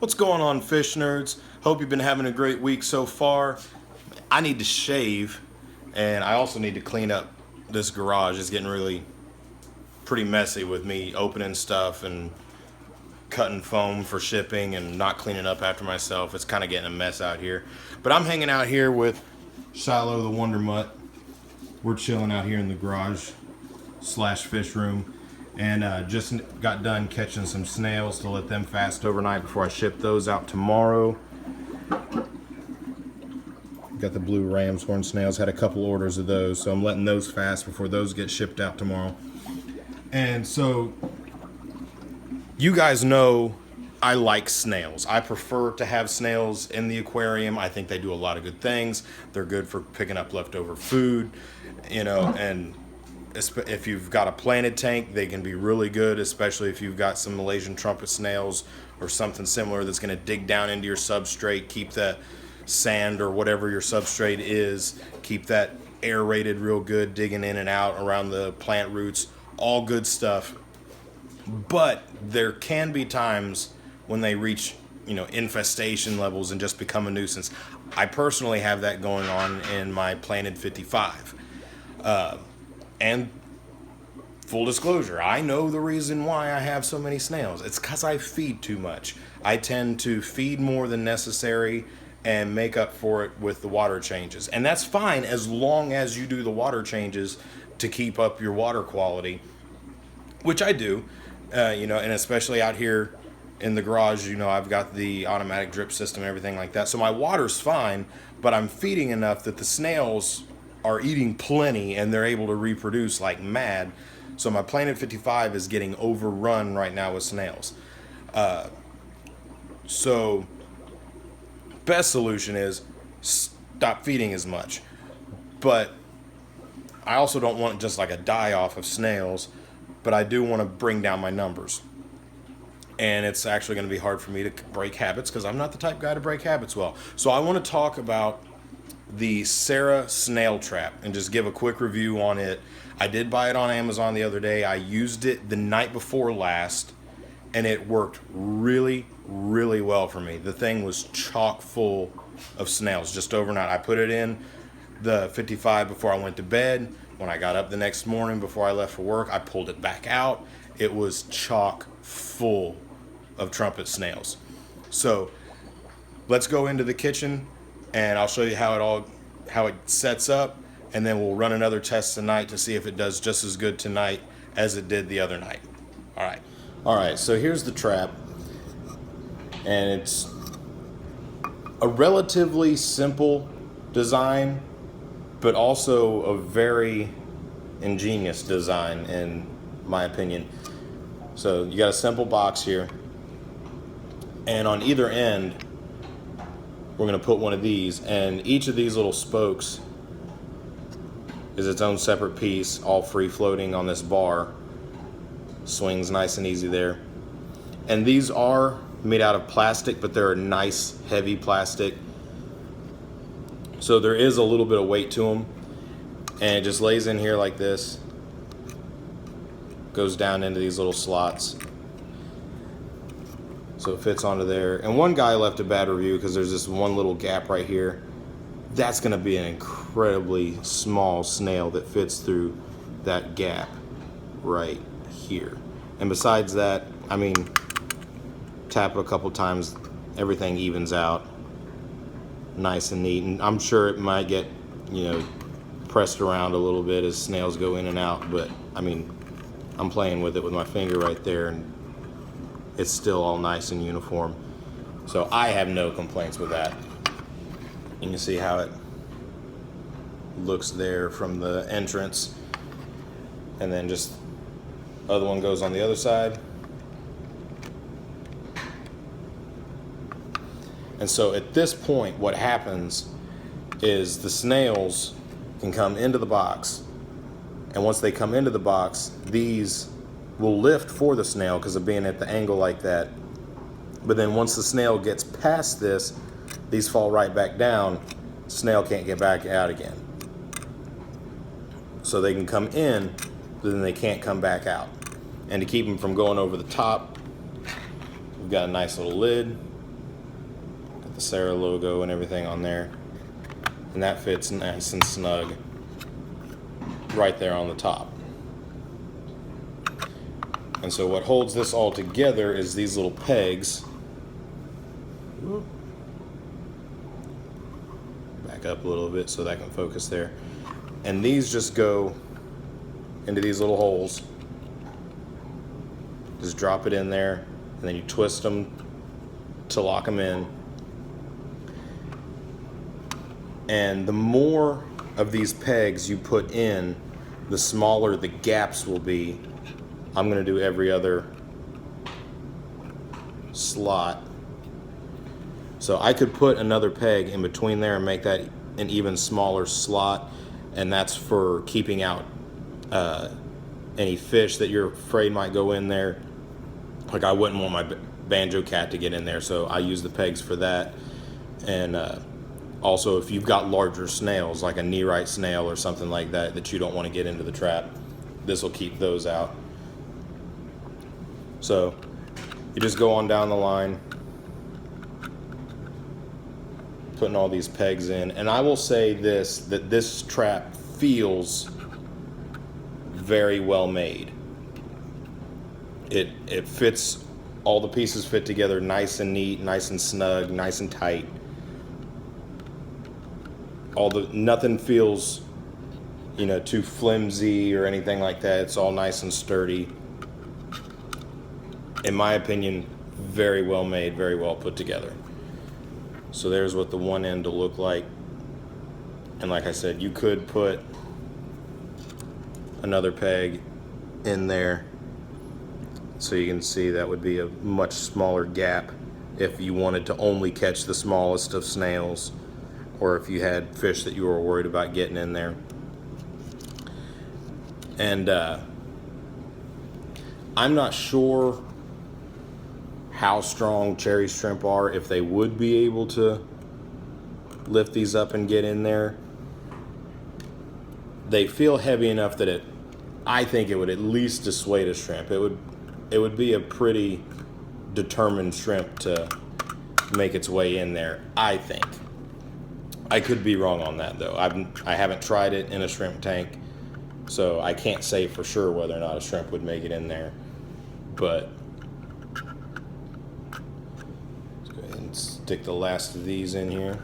What's going on, fish nerds? Hope you've been having a great week so far. I need to shave, and I also need to clean up this garage. It's getting really pretty messy with me opening stuff and cutting foam for shipping and not cleaning up after myself. It's kind of getting a mess out here. But I'm hanging out here with Shiloh the Wonder Mutt. We're chilling out here in the garage slash fish room. And just got done catching some snails to let them fast overnight before I ship those out tomorrow. Got the blue ram's horn snails, had a couple orders of those, so I'm letting those fast before those get shipped out tomorrow. And so, you guys know I like snails. I prefer to have snails in the aquarium. I think they do a lot of good things. They're good for picking up leftover food, you know, and if you've got a planted tank, they can be really good, especially if you've got some Malaysian trumpet snails or something similar that's going to dig down into your substrate, keep the sand or whatever your substrate is, keep that aerated real good, digging in and out around the plant roots, all good stuff. But there can be times when they reach, infestation levels and just become a nuisance. I personally have that going on in my planted 55. And full disclosure, I know the reason why I have so many snails. It's because I feed too much. I tend to feed more than necessary and make up for it with the water changes. And that's fine as long as you do the water changes to keep up your water quality, which I do, and especially out here in the garage, I've got the automatic drip system and everything like that. So my water's fine, but I'm feeding enough that the snails are eating plenty and they're able to reproduce like mad. So my Planet 55 is getting overrun right now with snails. So best solution is stop feeding as much. But I also don't want just like a die off of snails, but I do want to bring down my numbers. And it's actually going to be hard for me to break habits because I'm not the type guy to break habits well. So I want to talk about the Sera snail trap and just give a quick review on it. I did buy it on Amazon the other day. I used it the night before last and it worked really, really well for me. The thing was chock full of snails just overnight. I put it in the 55 before I went to bed. When I got up the next morning before I left for work, I pulled it back out. It was chock full of trumpet snails. So let's go into the kitchen and I'll show you how it sets up, and then we'll run another test tonight to see if it does just as good tonight as it did the other night. All right, so here's the trap, and it's a relatively simple design, but also a very ingenious design in my opinion. So you got a simple box here, and on either end we're going to put one of these, and each of these little spokes is its own separate piece, all free floating on this bar. Swings nice and easy there. And these are made out of plastic, but they're a nice heavy plastic, so there is a little bit of weight to them, and it just lays in here like this, goes down into these little slots. So it fits onto there. And one guy left a bad review because there's this one little gap right here. That's going to be an incredibly small snail that fits through that gap right here. And besides that, tap it a couple times, everything evens out nice and neat. And I'm sure it might get, pressed around a little bit as snails go in and out, but I'm playing with it with my finger right there, and it's still all nice and uniform. So I have no complaints with that. You can see how it looks there from the entrance. And then just other one goes on the other side. And so at this point, what happens is the snails can come into the box. And once they come into the box, these will lift for the snail because of being at the angle like that. But then once the snail gets past this, these fall right back down. Snail can't get back out again. So they can come in, but then they can't come back out. And to keep them from going over the top, we've got a nice little lid Got the Sera logo and everything on there. And that fits nice and snug right there on the top. And so what holds this all together is these little pegs. Back up a little bit so that can focus there. And these just go into these little holes. Just drop it in there, and then you twist them to lock them in. And the more of these pegs you put in, the smaller the gaps will be. I'm going to do every other slot. So I could put another peg in between there and make that an even smaller slot, and that's for keeping out any fish that you're afraid might go in there. Like I wouldn't want my banjo cat to get in there, so I use the pegs for that. And also, if you've got larger snails, like a knee-right snail or something like that, that you don't want to get into the trap, this will keep those out. So you just go on down the line, putting all these pegs in. And I will say this, that this trap feels very well made. It fits, all the pieces fit together nice and neat, nice and snug, nice and tight. Nothing feels, too flimsy or anything like that. It's all nice and sturdy. In my opinion, very well made, very well put together. So there's what the one end will look like. And like I said, you could put another peg in there so you can see that would be a much smaller gap if you wanted to only catch the smallest of snails, or if you had fish that you were worried about getting in there. And I'm not sure how strong cherry shrimp are, if they would be able to lift these up and get in there. They feel heavy enough that I think it would at least dissuade a shrimp. It would be a pretty determined shrimp to make its way in there, I think. I could be wrong on that though. I haven't tried it in a shrimp tank, so I can't say for sure whether or not a shrimp would make it in there. But let's go ahead and stick the last of these in here.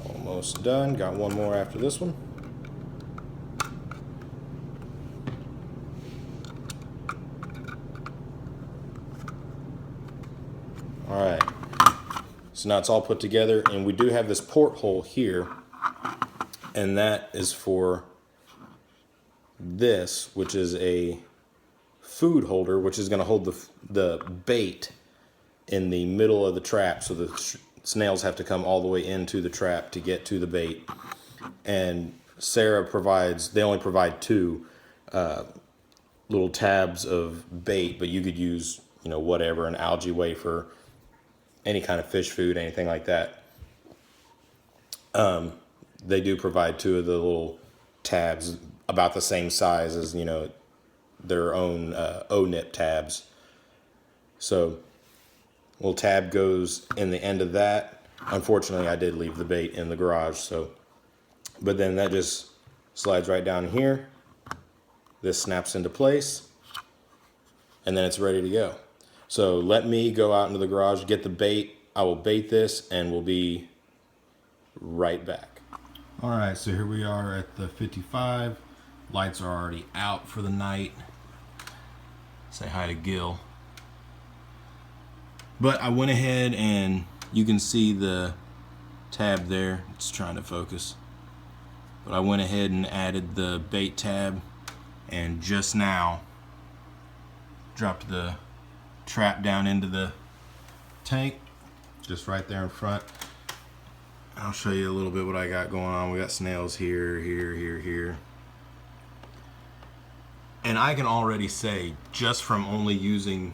Almost done. Got one more after this one. All right, so now it's all put together, and we do have this porthole here, and that is for this, which is a food holder, which is going to hold the bait in the middle of the trap, so the snails have to come all the way into the trap to get to the bait. And Sera they only provide two little tabs of bait, but you could use, whatever, an algae wafer, any kind of fish food, anything like that. They do provide two of the little tabs about the same size as, their own O-nip tabs. So little tab goes in the end of that. Unfortunately, I did leave the bait in the garage, but then that just slides right down here. This snaps into place, and then it's ready to go. So let me go out into the garage, get the bait. I will bait this, and we'll be right back. All right, so here we are at the 55. Lights are already out for the night. Say hi to Gil. But I went ahead, and you can see the tab there. It's trying to focus. But I went ahead and added the bait tab, and just now dropped the trap down into the tank, just right there in front. I'll show you a little bit what I got going on. We got snails here, here. And I can already say, just from only using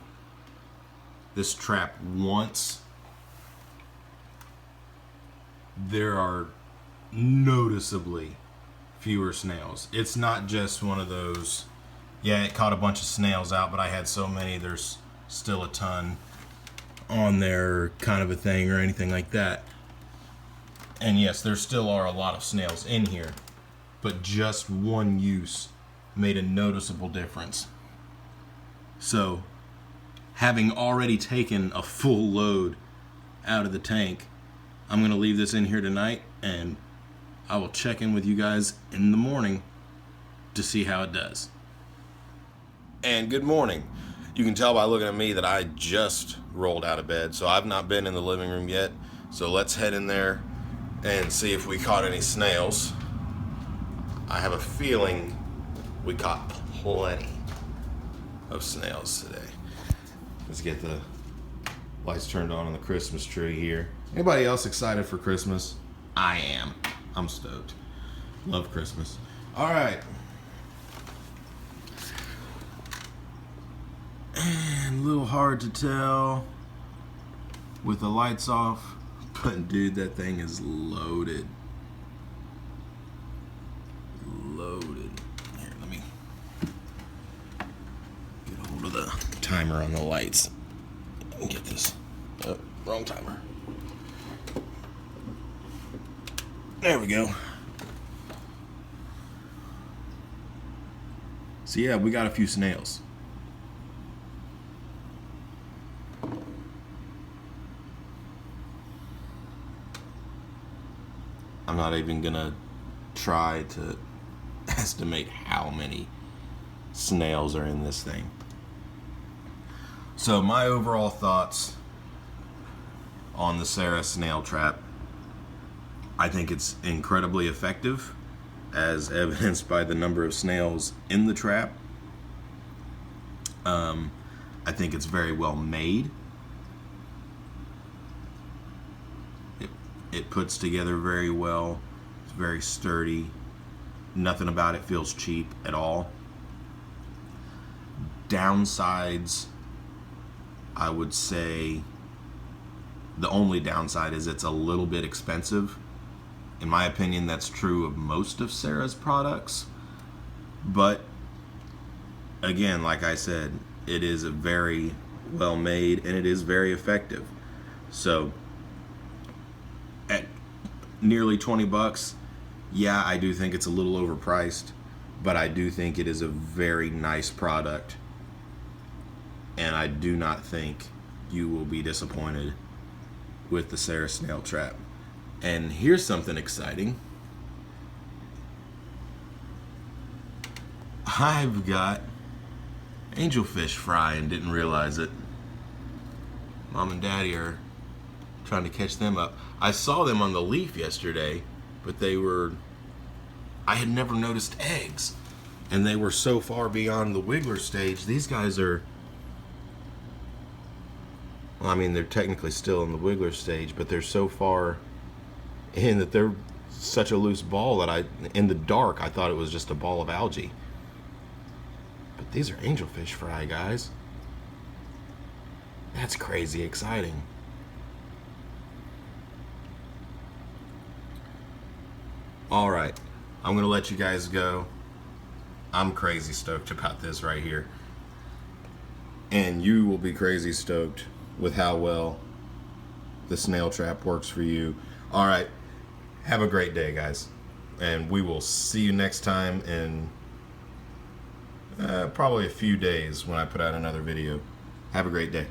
this trap once, there are noticeably fewer snails. It's not just one of those, yeah, it caught a bunch of snails out, but I had so many, there's still a ton on there kind of a thing or anything like that. And yes, there still are a lot of snails in here, but just one use made a noticeable difference. So, having already taken a full load out of the tank, I'm going to leave this in here tonight, and I will check in with you guys in the morning to see how it does. And good morning. You can tell by looking at me that I just rolled out of bed, so I've not been in the living room yet. So let's head in there and see if we caught any snails. I have a feeling we caught plenty of snails today. Let's get the lights turned on the Christmas tree here. Anybody else excited for Christmas? I am. I'm stoked. Love Christmas. All right. And a little hard to tell with the lights off, but dude, that thing is loaded. Loaded. Here, let me get a hold of the timer on the lights and get this. Oh, wrong timer. There we go. So yeah, we got a few snails. I'm not even gonna try to estimate how many snails are in this thing. So my overall thoughts on the Sera snail trap: I think it's incredibly effective, as evidenced by the number of snails in the trap. I think it's very well made. It puts together very well. It's very sturdy. Nothing about it feels cheap at all. Downsides, I would say the only downside is it's a little bit expensive. In my opinion, that's true of most of Sera's products. But again, like I said, it is a very well made and it is very effective. So at nearly 20 bucks, yeah, I do think it's a little overpriced, but I do think it is a very nice product. And I do not think you will be disappointed with the Sera snail trap. And here's something exciting. I've got angelfish fry and didn't realize it. Mom and Daddy are trying to catch them up. I saw them on the leaf yesterday, but I had never noticed eggs. And they were so far beyond the wiggler stage. These guys are, well, I mean, they're technically still in the wiggler stage, but they're so far in that they're such a loose ball that in the dark, I thought it was just a ball of algae. But these are angelfish fry, guys. That's crazy exciting. All right, I'm gonna let you guys go. I'm crazy stoked about this right here. And you will be crazy stoked with how well the snail trap works for you. All right, have a great day, guys. And we will see you next time in probably a few days when I put out another video. Have a great day.